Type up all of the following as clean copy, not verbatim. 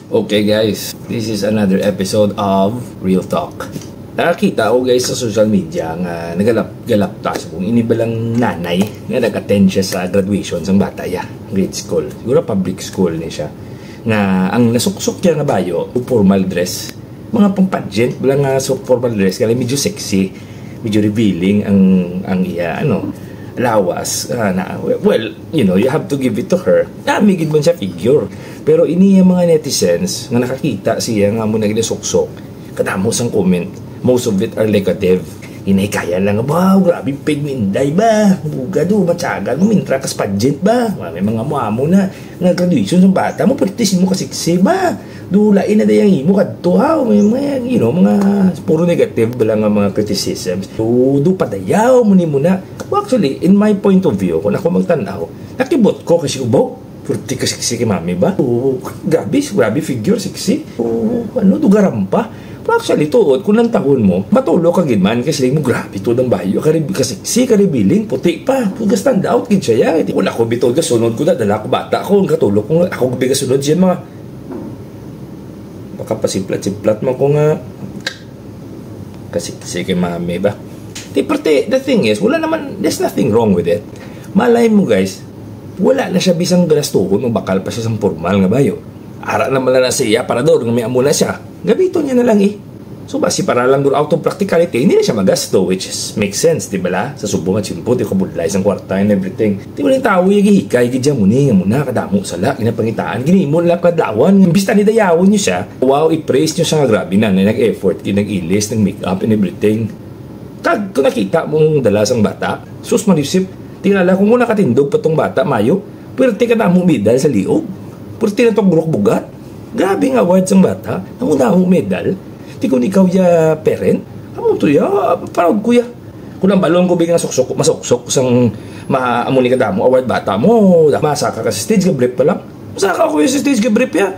Okay guys, this is another episode of Real Talk. Nakakita ako guys sa social media nga nagalap tas kung inibalang nanay nga nag-attend siya sa graduation ng bata ya, grade school. Siguro public school ni siya. Nga ang nasuksok niya nga bayo, formal dress. Mga pang-pageant, walang nga formal dress, kaya medyo sexy, medyo revealing ang iya, lawas. Well, you have to give it to her. Migid man siya figure. Pero ini yung mga netizens nga nakakita siya nga mo naglisuksok. Kadamo sang comment. Most of it are negative. Hinahikaya lang, wow, grabe pigminday ba? Bugado, matyaga, mintra kas pageant ba? May mga muamo na graduation ng bata mo, pagtisin mo kasiksi ba? Dulain na dayang imo kadto ha, may mga, mga puro negative lang ang mga criticisms. Do padayaw mo ni muna. Well, actually, in my point of view, kung ako magtanaw, nakibot ko kasi ubo. Purti ka siksi kay mami ba? Grabe figure siksi. Dugaram pa. Actually, tuod, kung lang tahon mo, matulo ka gid man kasi mo grabe to ng bayo. Kasiksi, karibiling, puti pa. Puga stand out gid siya. Wala ko bitod ka, sunod ko na, dala ko bata ko, katulog ko, ako gabi ka sunod siya mga. Baka pasimplat-simplat mo ko nga. Kasiksi kay mami ba? The thing is, there's nothing wrong with it. Malay mo guys, wala na siya bisang galastuhon o bakal pa siya sa formal nga bayo. Ara naman na siya para doon nga may amo na siya. Gabito niya na lang So basi para lang doon out of practicality, hindi na siya magasto, which makes sense, di ba la? Sa subo nga simpo, di ko budlay sa kwarta and everything. Di ba lang tao yung hikay, gidya muni, nga muna, kadamo sala, ginapangitaan, ginimon lang kadlawan, imbis na nidayawon niyo siya. Wow, i-praise niyo siya nga grabe na nag-effort, nag-ilis, nag-makeup and everything. Kung nakita mong dalasang bata, sus manisip, tingala kung muna katindog pa tong bata, mayo, pero tika na mong medal sa liog. Pero tina itong burok bugat. Grabe nga award sang bata. Ang una mong medal. Di kung ikaw ya parent, amo to ya, proud ko ya. Kung ang balon ko biglang masuksok sang maamuni ka damo, award bata mo, masaka ka sa stage, gabrip pa lang. Masaka ko yung sa stage, gabrip ya.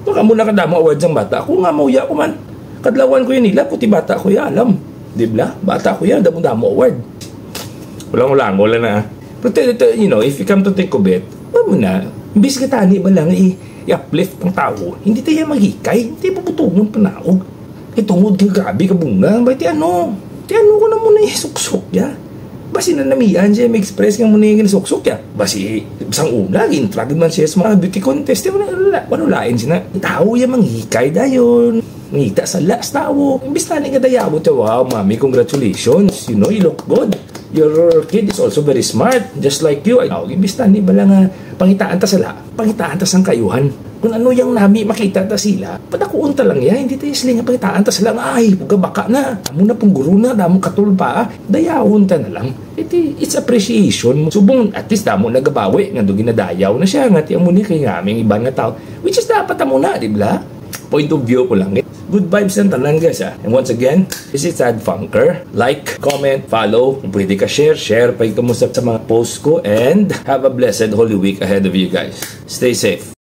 Baka muna ka damo, award sang bata. Kung nga mauya ko man, kadlawan ko yun nila, puti bata ko ya, alam. Dibla, bata ko ya, damo award. Wala na. But if you come to think of it, mo na, imbis ka tani ba lang i-uplift ng tao, hindi tayo maghikay, hindi paputungon panaog. Tungod ka grabe ka bunga, ba ti ano ko na muna isuksok ya. Basi na namiyan siya, may express nga muna yung isuksok ya. Basi, isang una, gintrag man siya sa mga beauty contest, wala lain siya na, tao ya manghikay dayon. Ngita sa last tao. Imbis na nga dayabot siya, wow, mami, congratulations. You look good. Your kid is also very smart, just like you. Imbis na ba lang pangitaan ta sila, pangitaan ta sang kayuhan. Kung ano yung nami makita ta sila, padakuon ta lang yan, hindi tayo sila nga pangitaan ta sila, ay, puga baka na, amo na pong guru na, damo katulpa, dayawon ta na lang. It's appreciation. Subong, at least damo nagabawi, nga doon ginadayaw na siya, nga tiyang muni kay nga aming ibang nga tao, which is dapat amo na, di ba? Point of view ko lang. Good vibes ng tanan guys And once again, this is Sad Funker. Like, comment, follow. Kung pwede ka share pa ikamusta sa mga posts ko. And have a blessed Holy Week ahead of you guys. Stay safe.